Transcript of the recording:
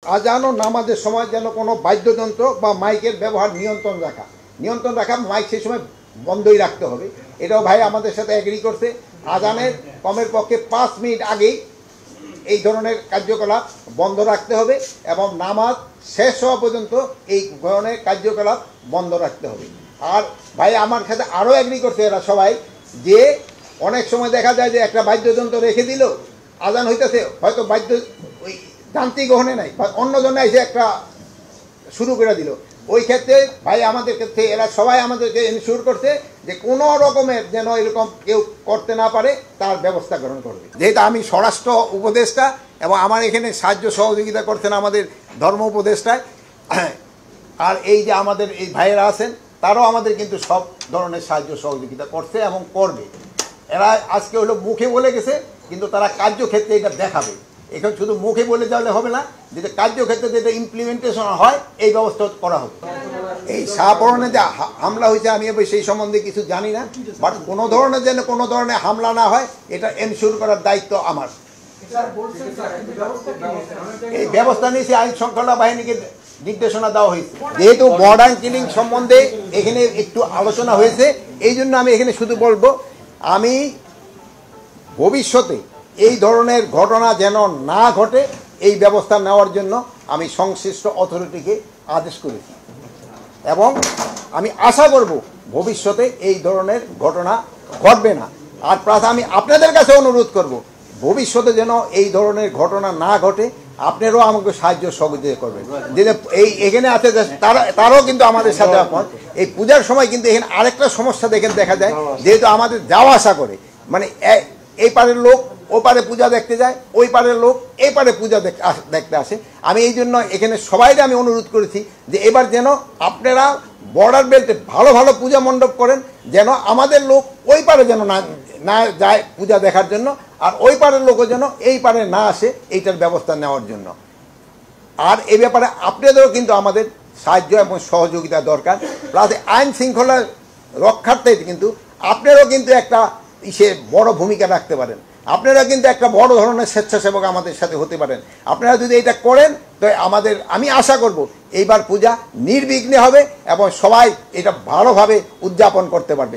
আজান ও নামাজের সময় যেন কোনো বাদ্যযন্ত্র বা মাইকের ব্যবহার নিয়ন্ত্রণ রাখা মাইক সেই সময় বন্ধই রাখতে হবে। এটাও ভাই আমাদের সাথে এগ্রি করছে। আজানের কমের পক্ষে 5 মিনিট আগেই এই ধরনের কার্যকলাপ বন্ধ রাখতে হবে এবং নামাজ শেষ হওয়া পর্যন্ত এই ধরনের কার্যকলাপ বন্ধ রাখতে হবে। আর ভাই আমার সাথে আরও এগ্রি করছে এরা সবাই, যে অনেক সময় দেখা যায় যে একটা বাদ্যযন্ত্র রেখে দিল, আজান হইতেছে, হয়তো বাদ্য ওই যান্ত্রিক গ্রহণে নাই বা অন্যজনে এসে একটা শুরু করে দিল। ওই ক্ষেত্রে ভাই আমাদের ক্ষেত্রে এরা সবাই আমাদেরকে এনশিওর করছে যে কোনো রকমের যেন এরকম কেউ করতে না পারে তার ব্যবস্থা গ্রহণ করবে। যেহেতু আমি স্বরাষ্ট্র উপদেষ্টা এবং আমার এখানে সাহায্য সহযোগিতা করছেন আমাদের ধর্ম উপদেষ্টায়, আর এই যে আমাদের এই ভাইয়েরা আছেন তারাও আমাদের কিন্তু সব ধরনের সাহায্য সহযোগিতা করছে এবং করবে। এরা আজকে হলো মুখে বলে গেছে, কিন্তু তারা কার্যক্ষেত্রে এটা দেখাবে। এখন শুধু মুখে বলে যাওয়ালে হবে না, যেটা কার্যক্ষেত্রে যেটা ইমপ্লিমেন্টেশন হয় এই ব্যবস্থা করা হবে। এই শাহপরণে যে হামলা হয়েছে আমি সেই সম্বন্ধে কিছু জানি না, বাট কোনো ধরনের যেন কোনো ধরনের হামলা না হয় এটা এনশিওর করার দায়িত্ব আমার। এই ব্যবস্থা নিয়েছে আইন শৃঙ্খলা বাহিনীকে নির্দেশনা দেওয়া হয়েছে। যেহেতু মডার্ন কিলিং সম্বন্ধে এখানে একটু আলোচনা হয়েছে, এই জন্য আমি এখানে শুধু বলবো, আমি ভবিষ্যতে এই ধরনের ঘটনা যেন না ঘটে এই ব্যবস্থা নেওয়ার জন্য আমি সংশ্লিষ্ট অথরিটিকে আদেশ করেছি এবং আমি আশা করব ভবিষ্যতে এই ধরনের ঘটনা ঘটবে না। আর প্লাস আমি আপনাদের কাছে অনুরোধ করব, ভবিষ্যতে যেন এই ধরনের ঘটনা না ঘটে আপনারাও আমাকে সাহায্য সহযোগিতা করবেন। যে এই এখানে আছে তারাও কিন্তু আমাদের সাথে এখন এই পূজার সময় কিন্তু এখানে আরেকটা সমস্যা দেখা যায়, যেহেতু আমাদের যাওয়া আসা করে, মানে এই পারের লোক ও পারে পূজা দেখতে যায়, ওই পারের লোক এই পারে পূজা দেখতে আসে। আমি এই জন্য এখানে সবাইকে আমি অনুরোধ করেছি যে এবার যেন আপনারা বর্ডার বেল্টে ভালো ভালো পূজা মণ্ডপ করেন, যেন আমাদের লোক ওই পারে যেন না যায় পূজা দেখার জন্য, আর ওই পারের লোকও যেন এই পারে না আসে এইটার ব্যবস্থা নেওয়ার জন্য। আর এই ব্যাপারে আপনাদেরও কিন্তু আমাদের সাহায্য এবং সহযোগিতা দরকার। প্লাস আইন শৃঙ্খলা রক্ষার্থে কিন্তু আপনারাও কিন্তু একটা বড় ভূমিকা রাখতে পারেন। আপনারা কিন্তু একটা বড় ধরনের স্বেচ্ছাসেবক আমাদের সাথে হতে পারেন। আপনারা যদি এটা করেন তো আমি আশা করব এইবার পূজা নির্বিঘ্নে হবে এবং সবাই এটা ভালোভাবে উদযাপন করতে পারবে।